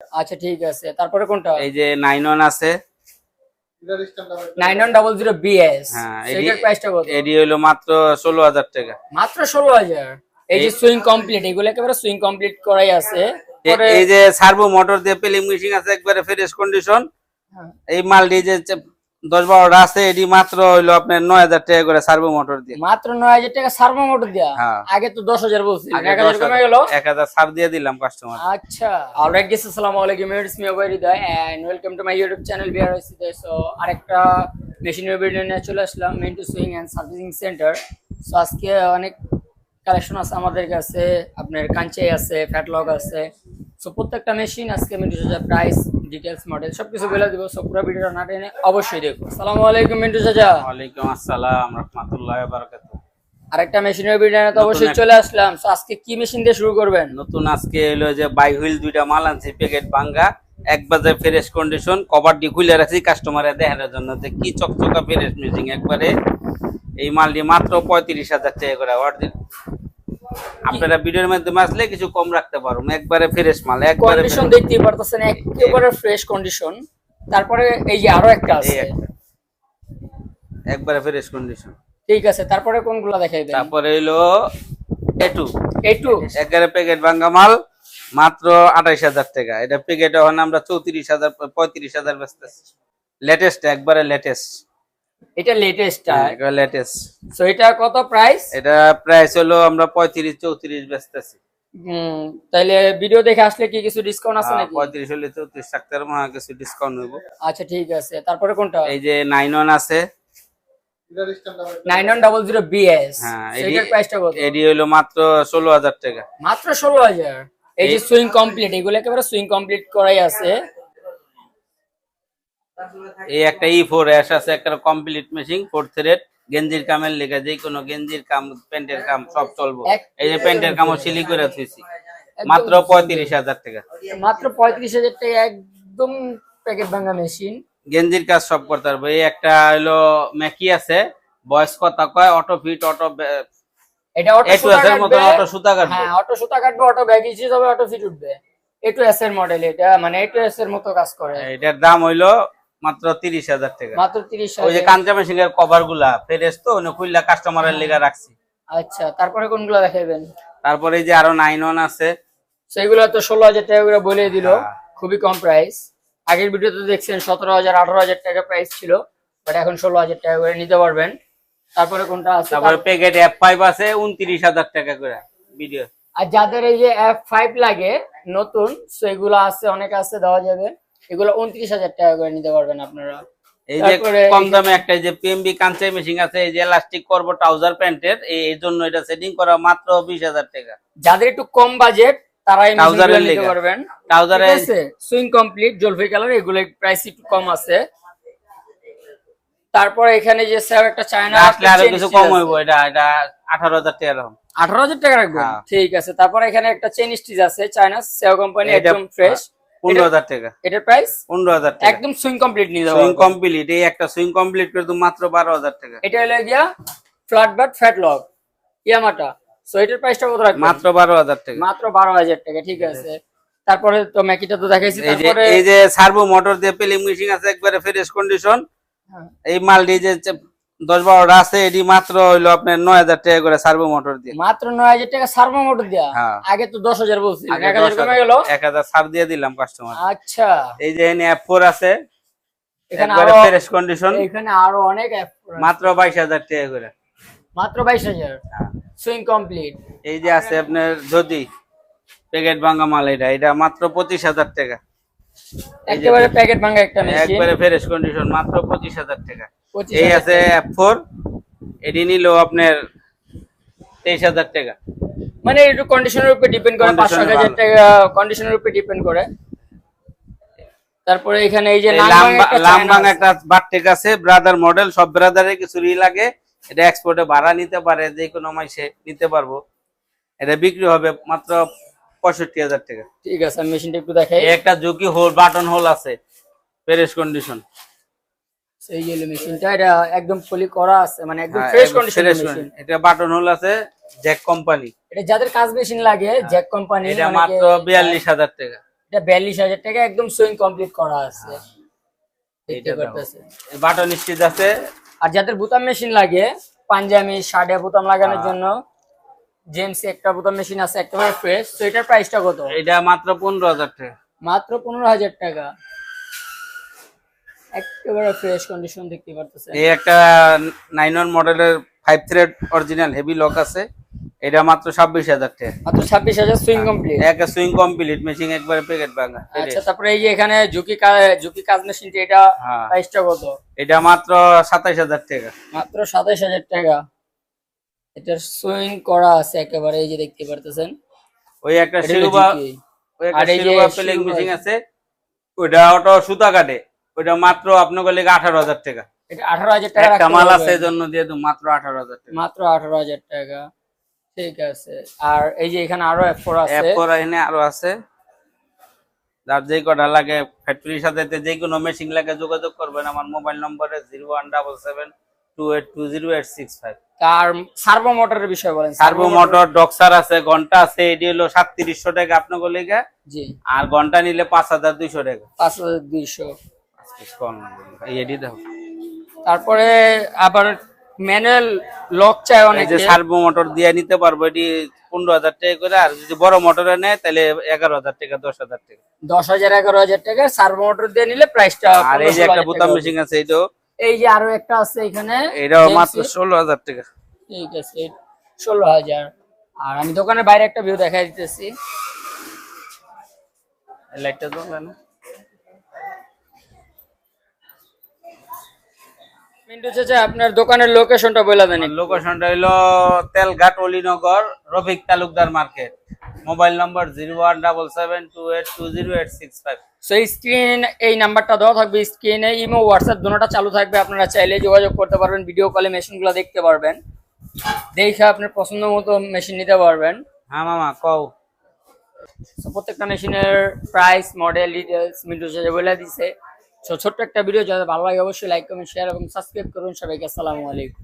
আচ্ছা ঠিক আছে, তারপরে কোনটা? এই যে 91 আছে। 9100 BS, হ্যাঁ, সেটার প্রাইসটা কত? এডি হলো মাত্র 16,000 টাকা। মাত্র 16,000। এই যে সুইং কমপ্লিট, এগুলো একেবারে সুইং কমপ্লিট করাই আছে। পরে এই যে সার্ভো মোটর দিয়ে পেলিং মেশিন আছে, একবারে ফ্রেশ কন্ডিশন। হ্যাঁ। এই মালটি যে 10-12টা আছে, এডি মাত্র হইলো আপনার 9,000 টাকা করে সার্ভো মোটর দিয়ে। মাত্র 9,000 টাকা সার্ভো মোটর দিয়া? হ্যাঁ। আগে তো 10,000 বলছিলেন, আগে 1,000 কমে গেল। 1000 ছাড় দিয়ে দিলাম কাস্টমার। আচ্ছা, অলরাইট গাইস, আসসালামু আলাইকুম, it's me Hridoy and welcome to my YouTube channel BRAC. So আরেকটা মেশিনের ভিডিও নিয়ে চলে আসলাম, Mentu swing and servicing centre. So আজকে অনেক কালেকশন আছে আমাদের কাছে, আপনার কাঞ্চাই আছে, ফ্যাটলগ আছে। সো প্রত্যেকটা মেশিন আজকে মিন্টু চাচা প্রাইস, ডিটেলস, মডেল সবকিছু বলে দিব। সো পুরো ভিডিওটা না টেনে অবশ্যই দেখো। আসসালামু আলাইকুম মিন্টু চাচা। ওয়ালাইকুম আসসালাম রাহমাতুল্লাহি ওয়া বারাকাতুহু। আরেকটা মেশিনের ভিডিও নিয়ে তো অবশ্যই চলে আসলাম। সো আজকে কি মেশিন দিয়ে শুরু করবেন? নতুন আজকে হলো যে বাই হুইল দুইটা মাল আনছি, প্যাকেট ভাঙ্গা, এক বাজার ফ্রেশ কন্ডিশন, কভার ডি খুলে রাখছি কাস্টমারে দেখানোর জন্য যে কি চকচকা ফ্রেশ মেশিন একবারে। এই মালটি মাত্র 35,000 টাকা করে অর্ডার। আপনারা ভিডিওর মাধ্যমে আসলে কিছু কম রাখতে পারবো, একবারে ফ্রেশ মাল, একবারে কন্ডিশন দেখতেই পারতেছেন, একেবারে ফ্রেশ কন্ডিশন। তারপরে এই যে আরো একটা আছে, একবারে ফ্রেশ কন্ডিশন। ঠিক আছে, তারপরে কোনগুলো দেখাইবেন? তারপরে হলো এটু একটু একবারে প্যাকেট ভাঙ্গা মাল, মাত্র 28,000 টাকা। এটা প্যাকেট এখন আমরা 34,000 35,000 বেচতেছি। লেটেস্ট, একবারে লেটেস্ট। এটা লেটেস্টটা, একবারে লেটেস্ট। সো এটা কত প্রাইস? এটা প্রাইস হলো আমরা 35-34 বেচতেছি। তাইলে ভিডিও দেখে আসলে কি কিছু ডিসকাউন্ট আছে নাকি? 35 হলে 34 থাকতে পারবো, কিছু ডিসকাউন্ট হইব। আচ্ছা ঠিক আছে, তারপরে কোনটা? এই যে 91 আছে। 9100 BS, হ্যাঁ, সেটার প্রাইসটা কত? এডি হলো মাত্র 16,000 টাকা। মাত্র 16,000। এই যে সুইং কমপ্লিট, এগুলো একেবারে সুইং কমপ্লিট করাই আছে। এই একটা E4 অ্যাশ আছে, একটা কমপ্লিট মেশিন, 4 থ্রেড, গেঞ্জির কামের লেগে যে কোনো গেঞ্জির কাম, প্যান্টের কাম সব চলবো। এই যে প্যান্টের কামও সিলি করে থুইছি, মাত্র 35,000 টাকা। মাত্র 35,000 টাকা, একদম প্যাকেট ভাঙা মেশিন। গেঞ্জির কাজ সব করতে পারবো। এই একটা হলো ম্যাকি আছে, বয়স কথা কয়, অটো ফিট, অটো এটা অটো সুতা এর মতো অটো সুতা কাটবে। হ্যাঁ, অটো সুতা কাটবে, অটো ব্যাগ ইউজ হবে, অটো ফিট উঠবে। A2S এর মডেল এটা, মানে A2S এর মতো কাজ করে। এটার দাম হইলো মাত্র 30,000 টাকা। মাত্র 30,000। ওই যে কাঞ্চা মেশিনের কভার গুলা ফেরেস তো ওনে খুললা কাস্টমারের লেগে রাখছি। আচ্ছা, তারপরে কোনগুলো দেখাবেন? তারপরে এই যে আরো 91 আছে, সেগুলো তো 16,000 টাকা করে বলে দিল, খুবই কম প্রাইস। আগের ভিডিওতে দেখছেন 17,000 18,000 টাকা প্রাইস ছিল, বাট এখন 16,000 টাকা করে নিতে পারবেন। তারপরে কোনটা আছে? তারপরে প্যাকেট F5 আছে 29,000 টাকা করে ভিডিও। আর যাদের এই যে F5 লাগে নতুন, সেগুলো আছে, অনেক আছে, দেওয়া যাবে। এগুলো 29,000 টাকা করে নিতে পারবেন আপনারা। এই যে কম দামে একটা যে পিএমবি কাঞ্চাই মেশিন আছে, এই যে এলাস্টিক করব ট্রাউজার প্যান্টের, এই জন্য এটা সেটিং করা মাত্র 20,000 টাকা। যাদের একটু কম বাজেট তারা এই মেশিনগুলো নিতে পারবেন। ট্রাউজারে আছে সুইং কমপ্লিট জলপাই কালার, এগুলো প্রাইস একটু কম আছে। তারপরে এখানে যে স্যার একটা চায়না আসলে আরো কিছু কম হইব, এটা 18,000 টাকা এরকম। 18,000 টাকা রাখবেন, ঠিক আছে। তারপরে এখানে একটা চেইন স্টিচ আছে, চায়না সেও কোম্পানি, একদম ফ্রেশ, 15,000 টাকা। এটার প্রাইস 15,000 টাকা, একদম সুইং কমপ্লিট নিয়ে যাবেন। সুইং কমপ্লিট, এই একটা সুইং কমপ্লিট করে তো মাত্র 12,000 টাকা। এটা হলো গিয়া flat but fat lock Yamata. So এটার প্রাইসটা কত রাখবেন? মাত্র 12,000 টাকা। মাত্র 12,000 টাকা, ঠিক আছে। তারপরে তো ম্যাকিটা তো দেখাইছি। তারপরে এই যে সার্ভো মোটর দিয়ে পেলিং মেশিন আছে, একবারে ফ্রেশ কন্ডিশন। এই মালটি যে 10-12টা আছে, এটি মাত্র হইলো আপনার 9,000 টাকা করে সার্ভো মোটর দিয়ে। মাত্র 9,000 টাকা সার্ভো মোটর দিয়া? আগে তো 10,000 বলছিলেন, 1,000 কমে গেল। 1,000 ছাড় দিয়ে দিলাম কাস্টমার। আচ্ছা, এই যে এনে F4 আছে, এখানে একবারে আরো ফ্রেশ কন্ডিশন, এখানে আরো অনেক অ্যাপ মাত্র 22,000 টাকা করে। মাত্র 22,000 সুইং কমপ্লিট। এই যে আছে আপনার যদি প্যাকেট ভাঙা মাল, এটা মাত্র 25,000 টাকা। একেবারে প্যাকেট ভাঙা একটা মেশিন, একবারে ফ্রেশ কন্ডিশন, মাত্র 25,000 টাকা। 25,000 এই আছে F4, এডি নিল আপনার 23,000 টাকা। মানে একটু কন্ডিশনের উপর ডিপেন্ড করে, 5,000 টাকা কন্ডিশনের উপর ডিপেন্ড করে। তারপরে এখানে এই যে লামবাং একটা বাটটেক আছে, ব্রাদার মডেল, সব ব্রাদারে কিছু লাগে। এটা এক্সপোর্টে ভাড়া নিতে পারে, যে কোনো মাসে নিতে পারবো। এটা বিক্রি হবে মাত্র 65,000 টাকা। ঠিক আছে, আমি মেশিনটা একটু দেখাই। একটা জুকি হোল, বাটন হোল আছে, ফ্রেশ কন্ডিশন। এই যে মেশিনটা, এটা একদম ফুলি করা আছে, মানে একদম ফ্রেশ কন্ডিশনের মেশিন। এটা বাটন হোল আছে, জ্যাক কোম্পানি। এটা যাদের কাজ মেশিন লাগে, জ্যাক কোম্পানি। এটা মাত্র 42,000 টাকা। এটা 42,000 টাকা, একদম সুইং কমপ্লিট করা আছে, দেখতে এইটা দাও। পারতেছেন। বাটন স্টিচ আছে। আর যাদের বোতাম মেশিন লাগে, পাঞ্জাবি শার্টে বোতাম লাগানোর জন্য জেমস একটা বোতাম মেশিন আছে একেবারে ফ্রেশ। তো এটার প্রাইসটা কত? এটা মাত্র 15,000 টাকা। মাত্র 15,000 টাকা, একেবারে ফ্রেশ কন্ডিশন, দেখতে পারতেছেন। এই একটা 91 মডেলের 5 থ্রেড অরিজিনাল হেভি লক আছে, এটা মাত্র 26,000 টাকা। মাত্র 26,000 সুইং কমপ্লিট। একটা সুইং কমপ্লিট মেশিন, একবারে প্যাকেট ভাঙা। আচ্ছা, তারপরে এই যে এখানে ঝুঁকি কাজ মেশিনটা, এটা হ্যাঁ। প্রাইসটা কত? এটা মাত্র 27,000 টাকা। মাত্র 27,000 টাকা। এটার সুইং করা আছে একেবারে, এই যে দেখতে পারতেছেন। ওই একটা এটা হলো শিরুবা, ঝুঁকি। ওই একটা আর এই যে শিরুবা প্লেগ শিরুবা মেশিন আছে, ওইটা অটো সুতা কাটে, ওইটা মাত্র আপনার লেগে 18,000 টাকা। এটা 18,000 টাকা একটা রাখতে মাল আছে পারবেন। এজন্য দিয়ে দেব মাত্র 18,000 টাকা। মাত্র 18,000 টাকা, ঠিক আছে। আর এই যে এখানে আরো F4 আছে। এরপর এখানে আরো আছে, যার যে কটা লাগে ফ্যাক্টরির সাথে যে কোনো মেশিন লাগে যোগাযোগ করবেন আমার মোবাইল নম্বরে 0177282085। তার সার্ভো মোটরের বিষয় বলেন। সার্ভো মোটর ডক্সার আছে, ঘন্টা আছে, এটি হলো 3700 টাকা আপনার লেগে। জি, আর ঘন্টা নিলে 5200 টাকা। 5200। এই এডি দেখো। তারপরে আবার ম্যানুয়াল লক চাই এই অনেকে। যে সার্ভো মোটর দিয়ে নিতে পারবো, এটি 15,000 টাকা করে। আর যদি বড় মোটরে নেয় তাহলে 11,000 টাকা, 10,000 টাকা। 10,000 11,000 টাকা সার্ভো মোটর দিয়ে নিলে প্রাইসটা। আর এই যে একটা বোতাম মেশিন আছে, এটাও, এই যে আরো একটা আছে এখানে, এটাও মাত্র 16,000 টাকা। ঠিক আছে, 16,000। আর আমি দোকানের বাইরে একটা ভিউ দেখাই দিতেছি। এই লাইটটা জ্বলে না? মিন্টু চাচা, আপনার দোকানের লোকেশনটা বলে দেন। লোকেশনটা হলো Telghat Alinagar, Rafiq Talukdar market. Mobile number 0177282085। So screen এই নাম্বারটা দেওয়া থাকবে, স্ক্রিনে ইমো হোয়াটসঅ্যাপ দুটোটা চালু থাকবে, আপনারা চাইলে যোগাযোগ করতে পারবেন, ভিডিও কলে মেশিনগুলো দেখতে পারবেন, দেখে আপনার পছন্দ মতো মেশিন নিতে পারবেন। হ্যাঁ মামা কও। সো প্রত্যেকটা মেশিনের প্রাইস, মডেল, ডিটেলস মিন্টু চাচা বলে দিছে। সো ছোট্ট একটা ভিডিও, যাদের ভালো লাগে অবশ্যই লাইক কমেন্ট শেয়ার এবং সাবস্ক্রাইব করুন। সবাইকে আসসালামু আলাইকুম।